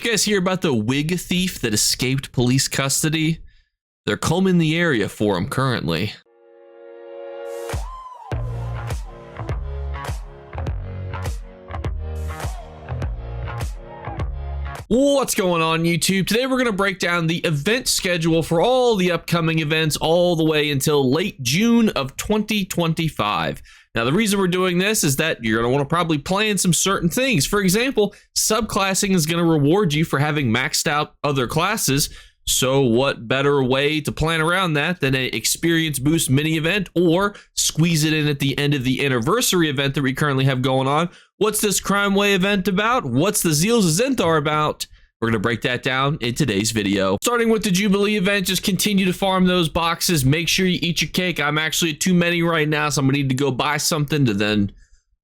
You guys hear about the wig thief that escaped police custody? They're combing the area for him currently. What's going on, YouTube? Today we're going to break down the event schedule for all the upcoming events all the way until late June of 2025. Now, the reason we're doing this is that you're going to want to probably plan some certain things. For example, subclassing is going to reward you for having maxed out other classes. So what better way to plan around that than an experience boost mini event, or squeeze it in at the end of the anniversary event that we currently have going on? What's this Crime Way event about? What's the Zeals of Zenthar about? We're going to break that down in today's video. Starting with the Jubilee event, just continue to farm those boxes. Make sure you eat your cake. I'm actually at too many right now, so I'm going to need to go buy something to then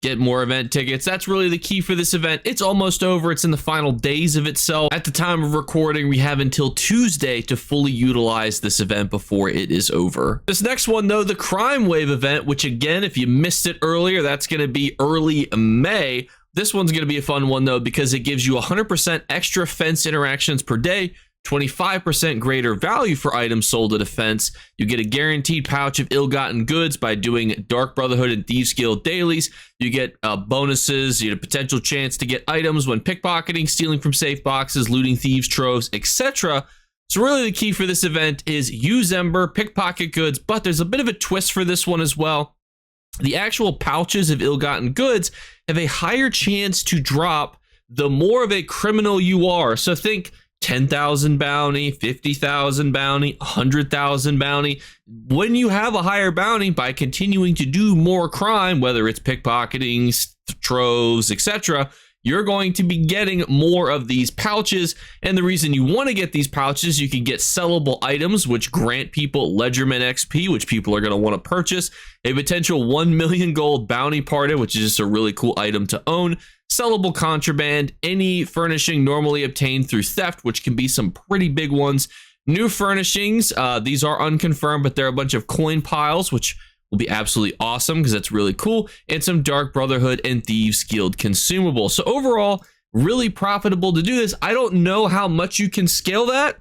get more event tickets. That's really the key for this event. It's almost over. It's in the final days of itself. At the time of recording, we have until Tuesday to fully utilize this event before it is over. This next one, though, the Crime Wave event, which again, if you missed it earlier, that's going to be early May. This one's going to be a fun one, though, because it gives you 100% extra fence interactions per day, 25% greater value for items sold at a fence. You get a guaranteed pouch of ill-gotten goods by doing Dark Brotherhood and Thieves Guild dailies. You get bonuses, you get a potential chance to get items when pickpocketing, stealing from safe boxes, looting thieves' troves, etc. So really the key for this event is use Ember, pickpocket goods, but there's a bit of a twist for this one as well. The actual pouches of ill-gotten goods have a higher chance to drop the more of a criminal you are. So think 10,000 bounty, 50,000 bounty, 100,000 bounty. When you have a higher bounty by continuing to do more crime, whether it's pickpocketing, troves, etc., you're going to be getting more of these pouches. And the reason you want to get these pouches, you can get sellable items, which grant people Ledgerman XP, which people are going to want to purchase. A potential 1 million gold bounty pardon, which is just a really cool item to own. Sellable contraband, any furnishing normally obtained through theft, which can be some pretty big ones. New furnishings, these are unconfirmed, but they're a bunch of coin piles, which will be absolutely awesome because that's really cool, and some Dark Brotherhood and Thieves Guild consumables. So overall, really profitable to do this. I don't know how much you can scale that.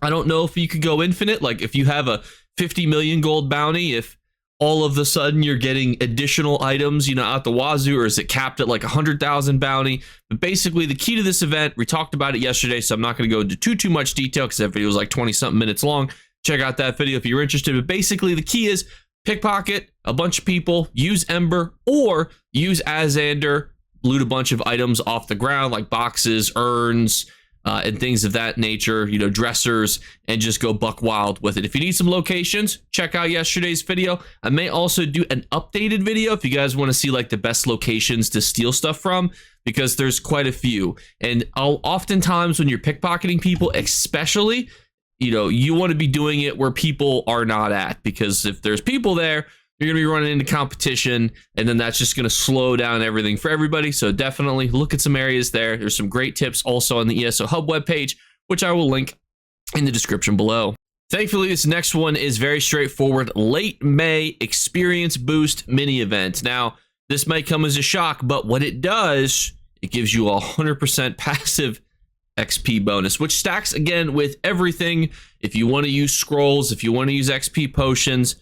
I don't know if you could go infinite, like if you have a 50 million gold bounty, if all of a sudden you're getting additional items, out the wazoo, or is it capped at like 100,000 bounty? But basically the key to this event, we talked about it yesterday, so I'm not going to go into too much detail because that video was like 20 something minutes long. Check out that video if you're interested. But basically the key is pickpocket a bunch of people, use Ember, or use Azander, loot a bunch of items off the ground like boxes, urns, and things of that nature, dressers, and just go buck wild with it. If you need some locations, check out yesterday's video. I may also do an updated video if you guys want to see like the best locations to steal stuff from, because there's quite a few. And oftentimes when you're pickpocketing people, especially, you want to be doing it where people are not at, because if there's people there, you're going to be running into competition, and then that's just going to slow down everything for everybody. So definitely look at some areas there. There's some great tips also on the ESO Hub webpage, which I will link in the description below. Thankfully, this next one is very straightforward. Late May Experience Boost mini event. Now, this might come as a shock, but what it does, it gives you a 100% passive XP bonus, which stacks again with everything. If you want to use scrolls, if you want to use XP potions,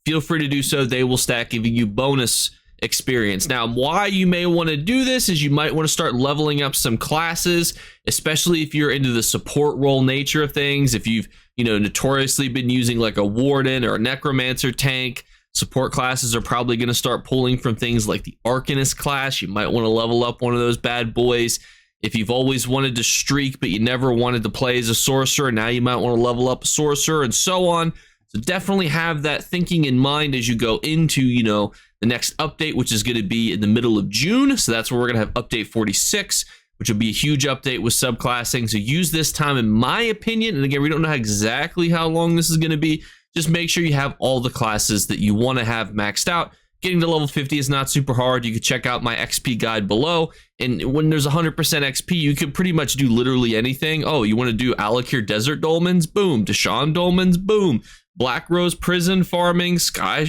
feel free to do so. They will stack, giving you bonus experience. Now, why you may want to do this is you might want to start leveling up some classes, especially if you're into the support role nature of things. If you've, notoriously been using like a warden or a necromancer tank, support classes are probably going to start pulling from things like the Arcanist class. You might want to level up one of those bad boys. If you've always wanted to streak, but you never wanted to play as a sorcerer, now you might want to level up a sorcerer, and so on. So definitely have that thinking in mind as you go into, the next update, which is going to be in the middle of June. So that's where we're going to have update 46, which will be a huge update with subclassing. So use this time, in my opinion. And again, we don't know exactly how long this is going to be. Just make sure you have all the classes that you want to have maxed out. Getting to level 50 is not super hard. You can check out my XP guide below. And when there's 100% XP, you can pretty much do literally anything. Oh, you want to do Alakir Desert Dolmens? Boom. Deshaun Dolmens? Boom. Black Rose Prison farming, Sky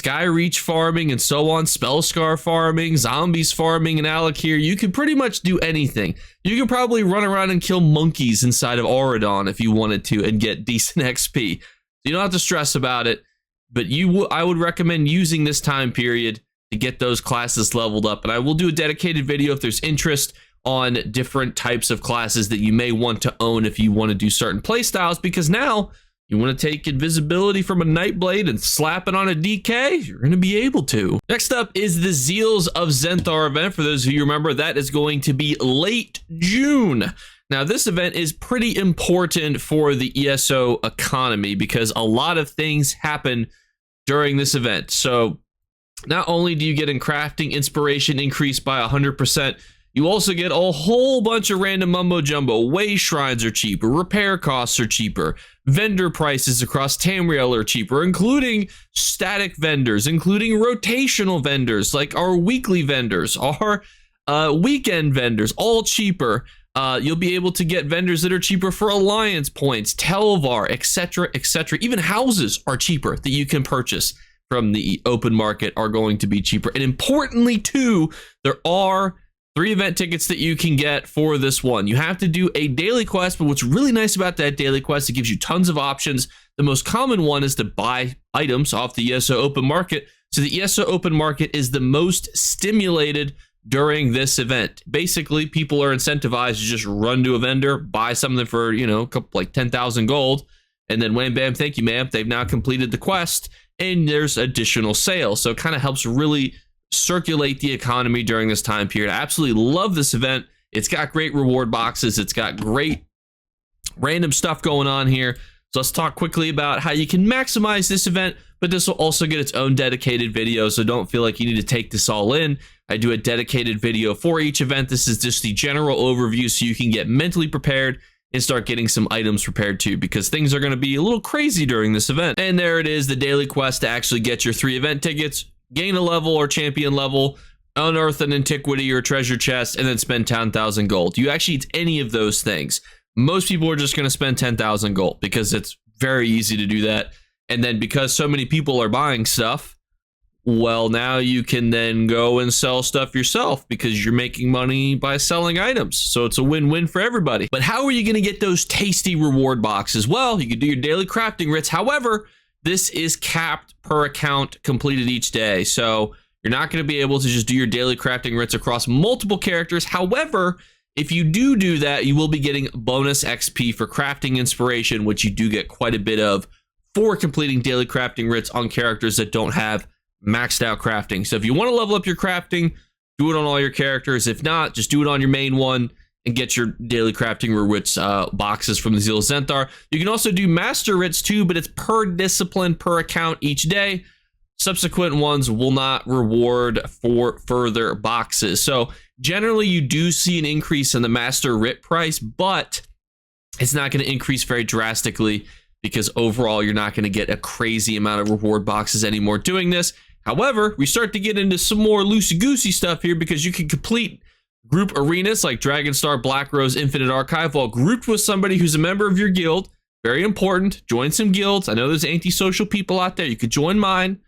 Skyreach farming and so on, Spellscar farming, zombies farming, and Alakir. You could pretty much do anything. You could probably run around and kill monkeys inside of Auradon if you wanted to and get decent XP. You don't have to stress about it, but I would recommend using this time period to get those classes leveled up. And I will do a dedicated video if there's interest on different types of classes that you may want to own if you want to do certain playstyles, because now you want to take invisibility from a Nightblade and slap it on a DK, you're going to be able to. Next up is the Zeals of Zenthar event. For those of you who remember, that is going to be late June. Now, this event is pretty important for the ESO economy because a lot of things happen during this event. So not only do you get in crafting inspiration increased by 100%, you also get a whole bunch of random mumbo jumbo. Way shrines are cheaper, repair costs are cheaper, vendor prices across Tamriel are cheaper, including static vendors, including rotational vendors like our weekly vendors, our weekend vendors, all cheaper. You'll be able to get vendors that are cheaper for alliance points, Telvar, etc., etc. Even houses are cheaper that you can purchase from the open market are going to be cheaper. And importantly, too, there are 3 event tickets that you can get for this one. You have to do a daily quest, but what's really nice about that daily quest, it gives you tons of options. The most common one is to buy items off the ESO open market. So the ESO open market is the most stimulated during this event. Basically, people are incentivized to just run to a vendor, buy something for, a couple like 10,000 gold, and then wham bam, thank you, ma'am. They've now completed the quest, and there's additional sales. So it kind of helps really circulate the economy during this time period. I absolutely love this event. It's got great reward boxes. It's got great random stuff going on here. So let's talk quickly about how you can maximize this event, but this will also get its own dedicated video. So don't feel like you need to take this all in. I do a dedicated video for each event. This is just the general overview so you can get mentally prepared and start getting some items prepared too, because things are going to be a little crazy during this event. And there it is, the daily quest to actually get your 3 event tickets. Gain a level or champion level, unearth an antiquity or treasure chest, and then spend 10,000 gold. You actually, it's any of those things. Most people are just going to spend 10,000 gold because it's very easy to do that. And then because so many people are buying stuff, well, now you can then go and sell stuff yourself because you're making money by selling items. So it's a win-win for everybody. But how are you going to get those tasty reward boxes? Well, you can do your daily crafting writs. However, this is capped per account completed each day. So you're not going to be able to just do your daily crafting writs across multiple characters. However, if you do that, you will be getting bonus XP for crafting inspiration, which you do get quite a bit of for completing daily crafting writs on characters that don't have maxed out crafting. So if you want to level up your crafting, do it on all your characters. If not, just do it on your main one and get your daily crafting writs boxes from the Zeals of Zenthar. You can also do master writs too, but it's per discipline per account each day. Subsequent ones will not reward for further boxes. So generally you do see an increase in the master writ price, but it's not going to increase very drastically because overall you're not going to get a crazy amount of reward boxes anymore doing this. However, we start to get into some more loosey-goosey stuff here because you can complete group arenas like Dragonstar, Black Rose, Infinite Archive while grouped with somebody who's a member of your guild. Very important. Join some guilds. I know there's antisocial people out there. You could join mine.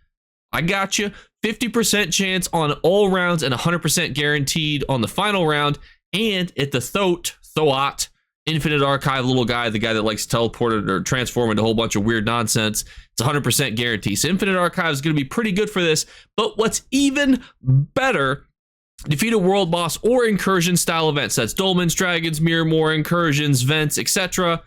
I got you. 50% chance on all rounds and 100% guaranteed on the final round. And at the Thoat, Infinite Archive little guy, the guy that likes to teleport or transform into a whole bunch of weird nonsense, it's 100% guarantee. So Infinite Archive is going to be pretty good for this. But what's even better, defeat a world boss or incursion style events. That's Dolmens, Dragons, Mirrormore, incursions, vents, etc.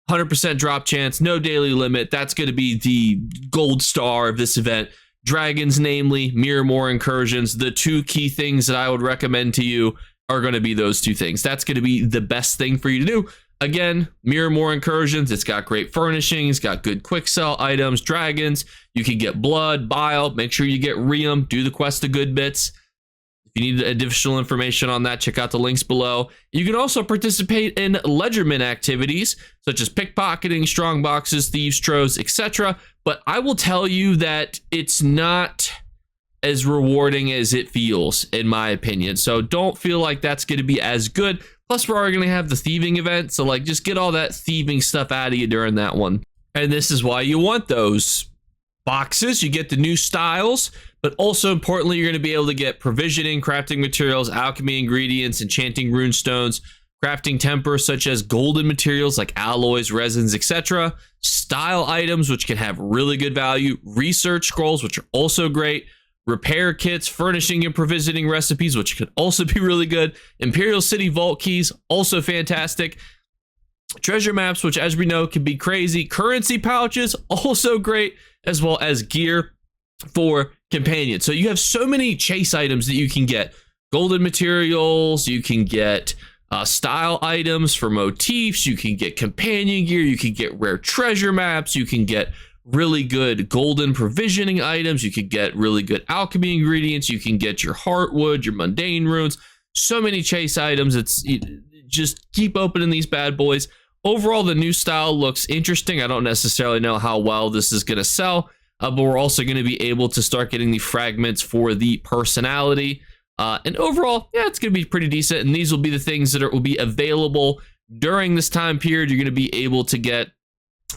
100% drop chance, no daily limit. That's going to be the gold star of this event. Dragons, namely, Mirrormore, incursions. The 2 key things that I would recommend to you are going to be those 2 things. That's going to be the best thing for you to do. Again, Mirrormore incursions, it's got great furnishing, it's got good quick sell items. Dragons, you can get blood, bile, make sure you get Rheum, do the quest of good bits. If you need additional information on that, check out the links below. You can also participate in ledgerman activities such as pickpocketing, strong boxes, thieves, troves, etc. But I will tell you that it's not as rewarding as it feels, in my opinion. So don't feel like that's going to be as good. Plus, we're already going to have the thieving event. So like, just get all that thieving stuff out of you during that one. And this is why you want those boxes. You get the new styles, but also importantly, you're going to be able to get provisioning, crafting materials, alchemy ingredients, enchanting runestones, crafting tempers such as golden materials like alloys, resins, etc., style items which can have really good value, research scrolls which are also great, repair kits, furnishing and provisioning recipes which could also be really good, Imperial City vault keys, also fantastic, treasure maps which as we know can be crazy, currency pouches, also great, as well as gear for companions. So you have so many chase items that you can get, golden materials, you can get style items for motifs, you can get companion gear, you can get rare treasure maps, you can get really good golden provisioning items, you can get really good alchemy ingredients, you can get your heartwood, your mundane runes, so many chase items. Just keep opening these bad boys. Overall, the new style looks interesting. I don't necessarily know how well this is going to sell, but we're also going to be able to start getting the fragments for the personality. And overall, yeah, it's going to be pretty decent. And these will be the things that will be available during this time period. You're going to be able to get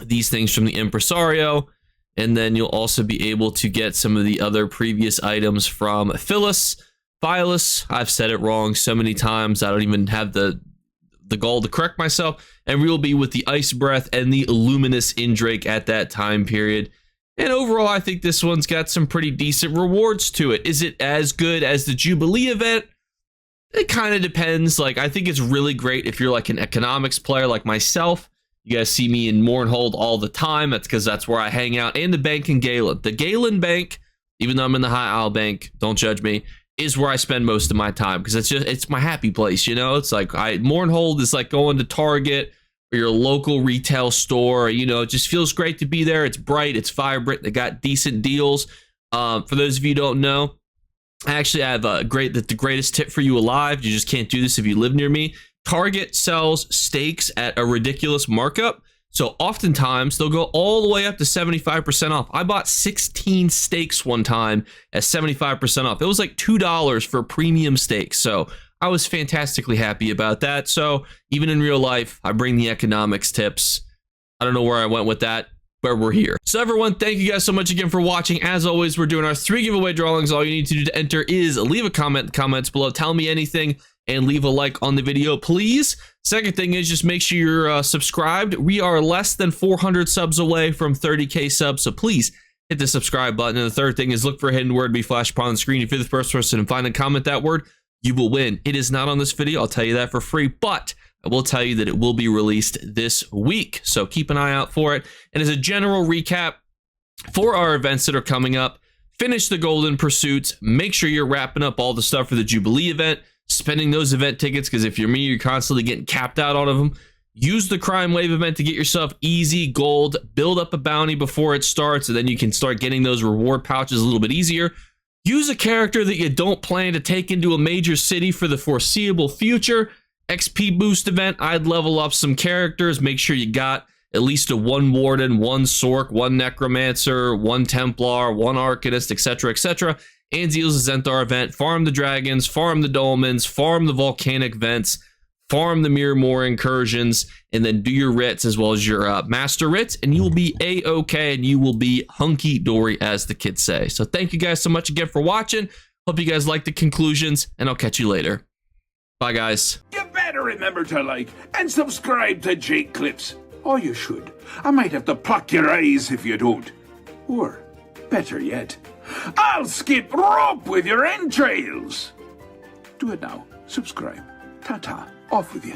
these things from the Impresario. And then you'll also be able to get some of the other previous items from Phyllis. I've said it wrong so many times. I don't even have the gall to correct myself. And we will be with the Ice Breath and the Luminous Indrake at that time period. And overall, I think this one's got some pretty decent rewards to it. Is it as good as the Jubilee event? It kind of depends. Like, I think it's really great if you're like an economics player like myself. You guys see me in Mournhold all the time. That's because that's where I hang out. And the bank in Galen. The Galen bank, even though I'm in the High Isle bank, don't judge me, is where I spend most of my time because it's my happy place, you know? It's like Mournhold is like going to Target or your local retail store, you know, it just feels great to be there. It's bright, it's vibrant, they got decent deals. For those of you who don't know, I actually have the greatest tip for you alive. You just can't do this if you live near me. Target sells steaks at a ridiculous markup. So oftentimes they'll go all the way up to 75% off. I bought 16 steaks one time at 75% off. It was like $2 for premium steaks. So I was fantastically happy about that. So even in real life, I bring the economics tips. I don't know where I went with that, but we're here. So everyone, thank you guys so much again for watching. As always, we're doing our 3 giveaway drawings. All you need to do to enter is leave a comment in the comments below. Tell me anything and leave a like on the video, please. Second thing is just make sure you're subscribed. We are less than 400 subs away from 30K subs, so please hit the subscribe button. And the third thing is look for a hidden word to be flashed upon the screen. If you're the first person to find and comment that word, you will win. It is not on this video. I'll tell you that for free, but I will tell you that it will be released this week. So keep an eye out for it. And as a general recap for our events that are coming up, finish the Golden Pursuits. Make sure you're wrapping up all the stuff for the Jubilee event, spending those event tickets, because if you're me, you're constantly getting capped out out of them. Use the Crime Wave event to get yourself easy gold. Build up a bounty before it starts, and then you can start getting those reward pouches a little bit easier. Use a character that you don't plan to take into a major city for the foreseeable future. XP boost event, I'd level up some characters. Make sure you got at least a 1 Warden, 1 Sork, 1 Necromancer, 1 Templar, 1 Arcanist, etc., etc. And Zeals of Zenthar event. Farm the dragons, farm the dolmens, farm the volcanic vents, farm the Mirror incursions, and then do your writs as well as your master writs, and you will be a-okay, and you will be hunky-dory, as the kids say. So thank you guys so much again for watching. Hope you guys like the conclusions, and I'll catch you later. Bye, guys. You better remember to like and subscribe to Jakeclips. Or you should. I might have to pluck your eyes if you don't. Or, better yet, I'll skip rope with your entrails. Do it now. Subscribe. Ta-ta. Off with you.